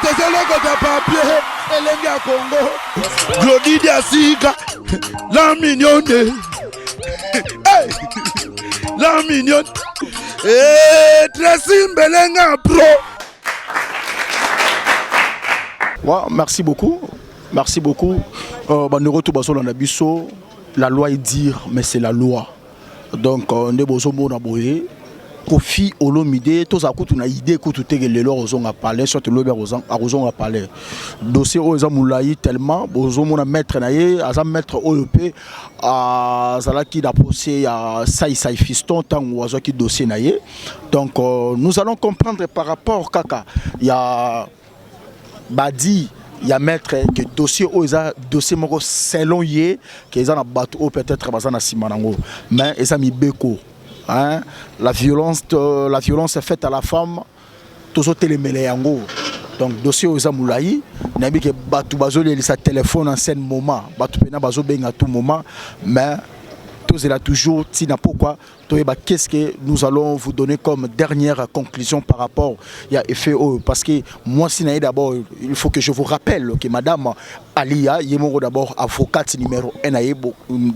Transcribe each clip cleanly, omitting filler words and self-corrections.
Tezelego de papier, Elenga Congo, Glody Diasiga, la mignonne, la mignonne, Tracy Belenga Pro. Ouais, merci beaucoup. Merci beaucoup. La loi est dire, mais c'est la loi. Donc, on est besoin de Kofi Olomide, tous à coup, on a idée que tout est le lors aux parler, soit le aux parler. Dossier aux amoulaï tellement, aux mettre naïe, à mettre OEP, à Zalaki d'approcher à Saï Fiston, tant ou à qui dossier naïe. Donc, nous allons comprendre par rapport Kaka. Il y a Badi. Il y a maître que dossier dossier moko selon yé que ils ont battu peut-être bazana simanango mais ils ont mis beko hein la violence est faite à la femme tous autres les yango donc dossier aux amoulaï nabi que battu bazoli sa téléphone en scène moment battu pena bazo benga tout moment mais tous là toujours tina pourquoi qu'est-ce que nous allons vous donner comme dernière conclusion par rapport à FEO parce que moi si d'abord il faut que je vous rappelle que madame Alia Yemoro d'abord avocate numéro 1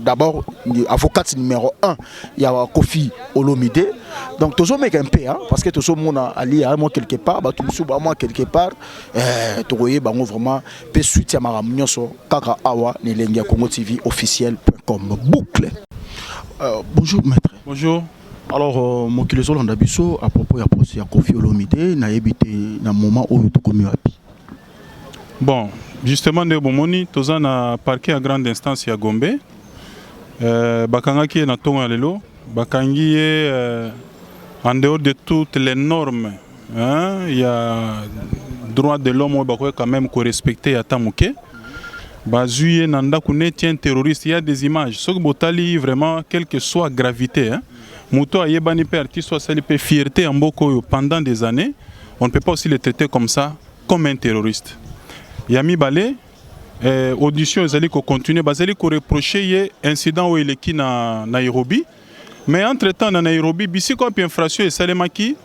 d'abord avocate numéro 1 il y a Kofi Olomide donc toujours mec un peu hein, parce que toujours mon Alia moi quelque part bah tout moi quelque part tu voyez bah vraiment pe suite à maram nyonso kaka awa ni lengia Congo TV officiel.com boucle. Bonjour maître. Bonjour. Alors, mon kiloso l'andabiso à propos de procès à Kofi Olomide, n'a évité un moment où tu commis api. Bon, justement, de Bomoni, tous en a parqué à grande instance à Gombe. Bakanga qui est na tonga lelo, Bakangi est en dehors de toutes les normes. Hein? Il y a droit de l'homme où quand même qu'on respecte à Tamouké. Bazuye nanda kune tient terroriste, il y a des images. Ce que Botali vraiment, quelle que soit gravité, hein, Mouto a yebani per qui soit salipé fierté en Boko pendant des années, on ne peut pas aussi le traiter comme ça, comme un terroriste. Yami Balé, audition ils allaient continuer, basali ko reprocher incident où il est qui na Nairobi, mais entre temps na Nairobi, bisi ko pi infraction et salemaki,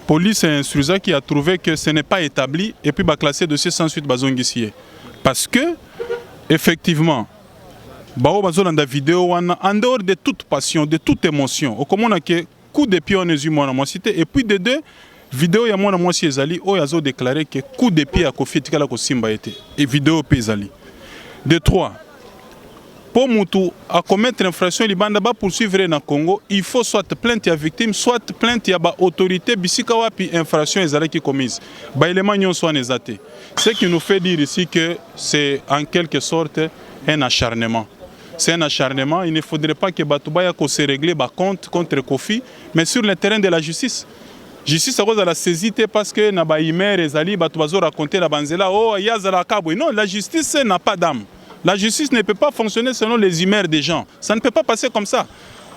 police et instruisa qui a trouvé que ce n'est pas établi et puis ba classé dossier sans suite bazongissier. Parce que, effectivement, la vidéo, en dehors de toute passion, de toute émotion, comme on a que coup de pied, on est humain, et puis de deux, vidéo, il y a moi si Ezali, où ils ont déclaré que coup de pied à Kofi Tikala Simba était. Et vidéo, Ezali. De trois, pour Moutou, à commettre une infraction, il va poursuivre dans le Congo, il faut soit plainte à victime, soit plainte à l'autorité, bisikawa puis infraction Ezali qui commise. Ce qui nous fait dire ici que c'est en quelque sorte un acharnement. C'est un acharnement, il ne faudrait pas que Batubaya se règle contre Kofi, mais sur le terrain de la justice. Justice à cause de la saisie parce que Nabaïmer Ezali, Batubazo racontait la banzela, oh, Yazala Kabou. Non, la justice n'a pas d'âme. La justice ne peut pas fonctionner selon les humeurs des gens. Ça ne peut pas passer comme ça.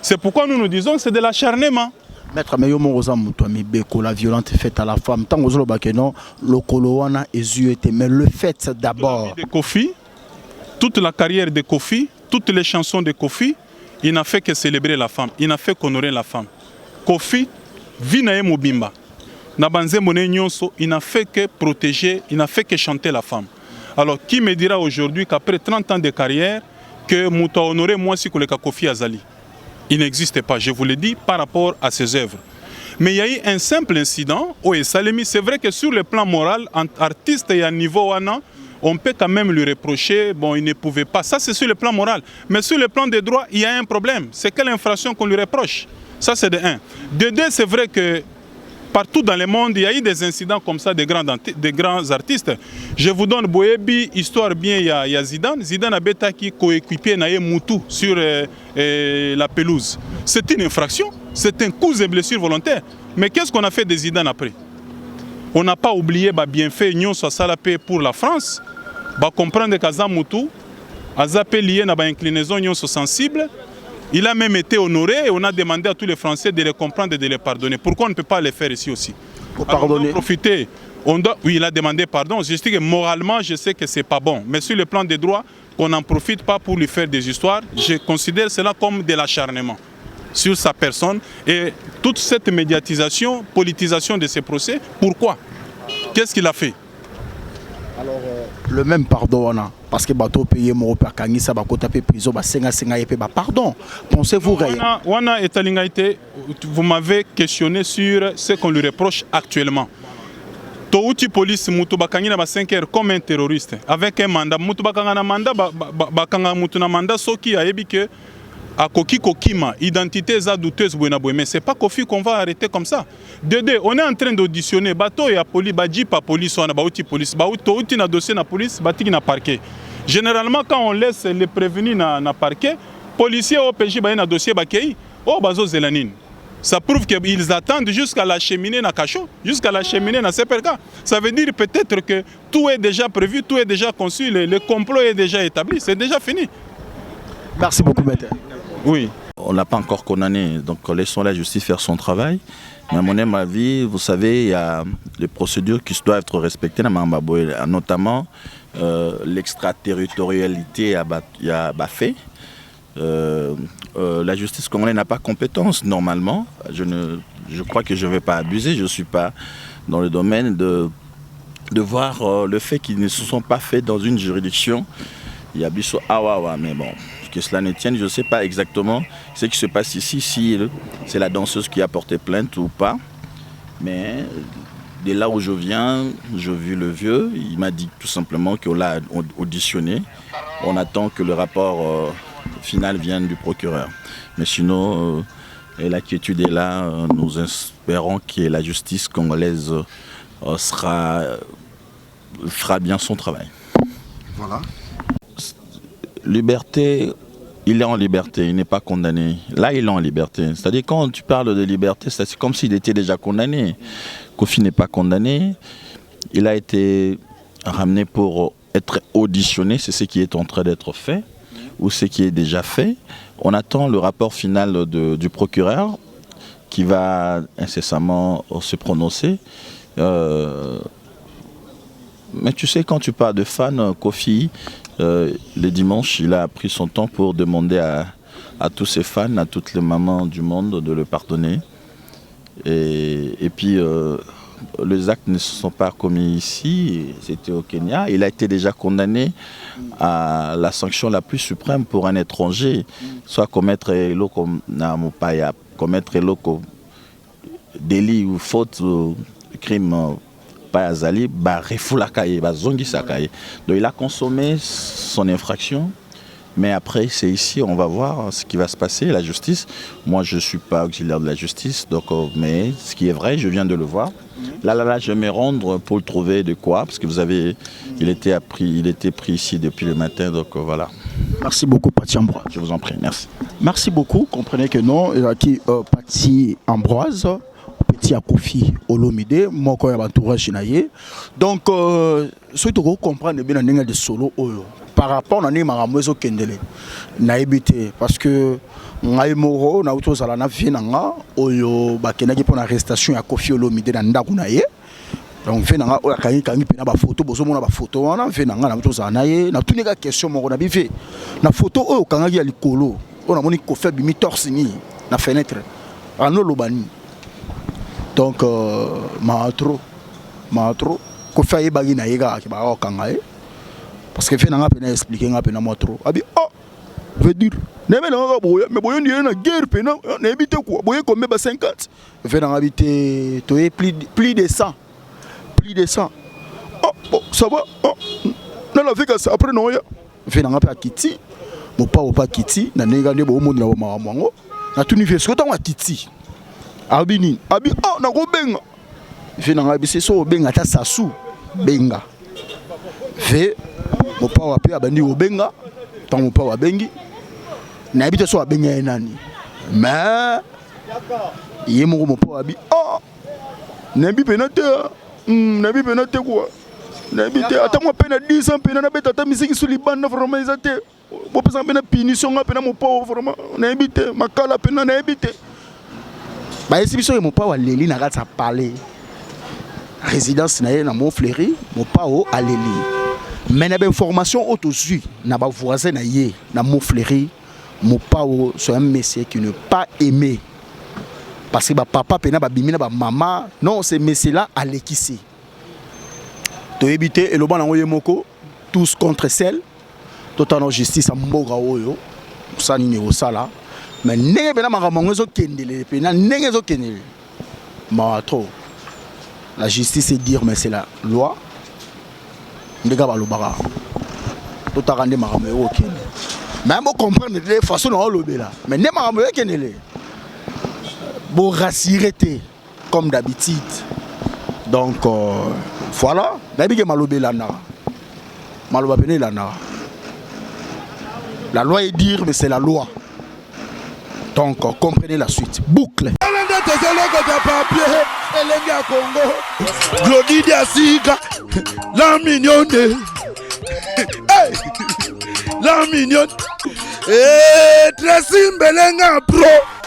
C'est pourquoi nous nous disons que c'est de l'acharnement. Maître, mais la violence faite à la femme, tant que le Koloana est mais le fait d'abord. Toute la carrière de Kofi, toutes les chansons de Kofi, il n'a fait que célébrer la femme, il n'a fait qu'honorer la femme. Kofi, Vinae Mobimba, Nabanze Mone Nyonso, il n'a fait que protéger, il n'a fait que chanter la femme. Alors, qui me dira aujourd'hui qu'après 30 ans de carrière, que Mouta honoré moi si que le Kofi Azali? Il n'existe pas, je vous le dis, par rapport à ses œuvres. Mais il y a eu un simple incident au Salemi. C'est vrai que sur le plan moral, entre artiste et à niveau Wana, on peut quand même lui reprocher, bon, il ne pouvait pas. Ça, c'est sur le plan moral. Mais sur le plan des droits, il y a un problème. C'est quelle infraction qu'on lui reproche? Ça, c'est de un. De deux, c'est vrai que partout dans le monde, il y a eu des incidents comme ça, des grands artistes. Je vous donne Boebi, histoire bien, il y a Zidane. Zidane a bêta qui coéquipier Naye Moutou sur la pelouse. C'est une infraction, c'est un coup et blessure volontaire. Mais qu'est-ce qu'on a fait de Zidane après? On n'a pas oublié le bienfait Union soit salapé pour la France. Comprendre qu'Aza Moutou, Aza lié à l'inclinaison Union sensible. Il a même été honoré et on a demandé à tous les Français de les comprendre et de les pardonner. Pourquoi on ne peut pas le faire ici aussi? Pardonner. On doit profiter. Oui, il a demandé pardon. Je dis que moralement, je sais que ce n'est pas bon. Mais sur le plan des droits, on n'en profite pas pour lui faire des histoires. Je considère cela comme de l'acharnement sur sa personne. Et toute cette médiatisation, politisation de ces procès, pourquoi? Qu'est-ce qu'il a fait? Alors, le même pardon, parce que bateau payé mon repère kangi ça va taper prison, bah senga et pardon. Pensez-vous rien? Wana etalingaite, vous m'avez questionné sur ce qu'on lui reproche actuellement. Touti police mutu bakangi na ba 5 heures comme un terroriste avec un mandat mutu bakanga na mandat bakanga mutu na mandat soki ayebi que à Koki Kokima, identité za douteuse mais c'est pas Kofi qu'on va arrêter comme ça. Dédé, on est en train d'auditionner bateau et à police, badji pa police, on a baouti police, baouti na dossier na police, batiki na parquet. Généralement quand on laisse les prévenus na parquet, policiers au PJ ba na dossier bakei, oh bazo zelanine. Ça prouve qu'ils attendent jusqu'à la cheminée na cachot, jusqu'à la cheminée na CPRK. Ça veut dire peut-être que tout est déjà prévu, tout est déjà conçu, le complot est déjà établi, c'est déjà fini. Merci beaucoup, maître. Oui. On n'a pas encore condamné, donc laissons la justice faire son travail. Mais à mon avis, vous savez, il y a les procédures qui doivent être respectées, notamment l'extraterritorialité à Bafé. La justice congolaise n'a pas compétence normalement. Je crois que je ne vais pas abuser, je ne suis pas dans le domaine de voir le fait qu'ils ne se sont pas faits dans une juridiction. Il y a Bissot Awawa, mais bon, que cela ne tienne, je ne sais pas exactement ce qui se passe ici, si c'est la danseuse qui a porté plainte ou pas. Mais de là où je viens, j'ai vu le vieux, il m'a dit tout simplement qu'on l'a auditionné. On attend que le rapport final vienne du procureur. Mais sinon, l'inquiétude est là, nous espérons que la justice congolaise fera bien son travail. Voilà. Liberté, il est en liberté, il n'est pas condamné. Là, il est en liberté. C'est-à-dire, quand tu parles de liberté, c'est comme s'il était déjà condamné. Kofi n'est pas condamné. Il a été ramené pour être auditionné, c'est ce qui est en train d'être fait, ou ce qui est déjà fait. On attend le rapport final du procureur qui va incessamment se prononcer. Mais tu sais, quand tu parles de fans, Kofi, le dimanche, il a pris son temps pour demander à tous ses fans, à toutes les mamans du monde de le pardonner. Et puis, les actes ne se sont pas commis ici, c'était au Kenya. Il a été déjà condamné à la sanction la plus suprême pour un étranger, soit commettre délit ou faute, crime. Donc il a consommé son infraction, mais après c'est ici, on va voir ce qui va se passer, la justice. Moi je ne suis pas auxiliaire de la justice, donc, mais ce qui est vrai, je viens de le voir. Là, je vais me rendre pour le trouver de quoi, parce que vous avez, il était pris ici depuis le matin, donc voilà. Merci beaucoup, Paty Ambroise. Je vous en prie, merci. Merci beaucoup, comprenez que non, il y a qui Paty Ambroise. Petit à Kofi Olomide, moi quand il y a entourage donc ce que vous comprenez bien dans de solo par rapport à Nemaramwezo Kendele na évité parce que ngai moro na auto zala na venanga oyo bakenaki pour l'arrestation ya Kofi Olomide na ndaku na ye donc venanga oya kangi pena ba photo bozo mona ba photo wana venanga na auto zala na ye na tunika question moko na bive na photo oyo kangaki ya likolo ona moni Kofi bimi torse ni na fenêtre ano lobani. Donc, maatro, Kofi aye bagi na yega ki ba kangaye parce que fait na pena expliquer nga pena motro abi veut dire nebe na boya mais boyo ndiye na guerre pena na ebite quoi boye comme ba 50 fait na habiter to plus de 100 bon ça va na la vika ça après non ya fait na pa kiti mo pa kiti na nenga ndebo mo na mwango na tout niveau ce que ta kiti Abini, na go benga. Fe na ngabisi so benga ta sasu benga. Fe mo pa wa pe abandi go benga, tant mo pa wa bengi. Na habite so benga enani. Mais ye mo pa abi na bi penate quoi. Na bi te ata mo pena 10 ans pena na beta ta misiki sur libanda vraiment izate. Bo pesa pena punition pena mo pa vraiment na bi te makala pena na bi te. Bah si biso mon pao aleli na kata parler résidence na ye na Montfleury mon pao aleli mais na information autosuit na ba voisin na ye na Montfleury mon pao c'est un monsieur qui ne pas aimé parce que ba papa pena ba bimina ba maman non c'est monsieur là alekisi to éviter et le ban envoyé moko tous contre celle totalement justice à mboga oyo ça ni au sala mais ndenge bena makambo zo kendele pe na ndenge zo kendele ma trop la justice c'est dire mais c'est la loi ndega ba lobara to takande makambo yo kendele même pour comprendre de façon on lobela mais ne makambo yo kendele bo rassurer comme d'habitude donc voilà d'habitude malobela na maloba bene la na la loi est dire mais c'est la loi. Donc comprenez la suite. Boucle. La mignonne. La mignonne. Dressing Belenga Pro.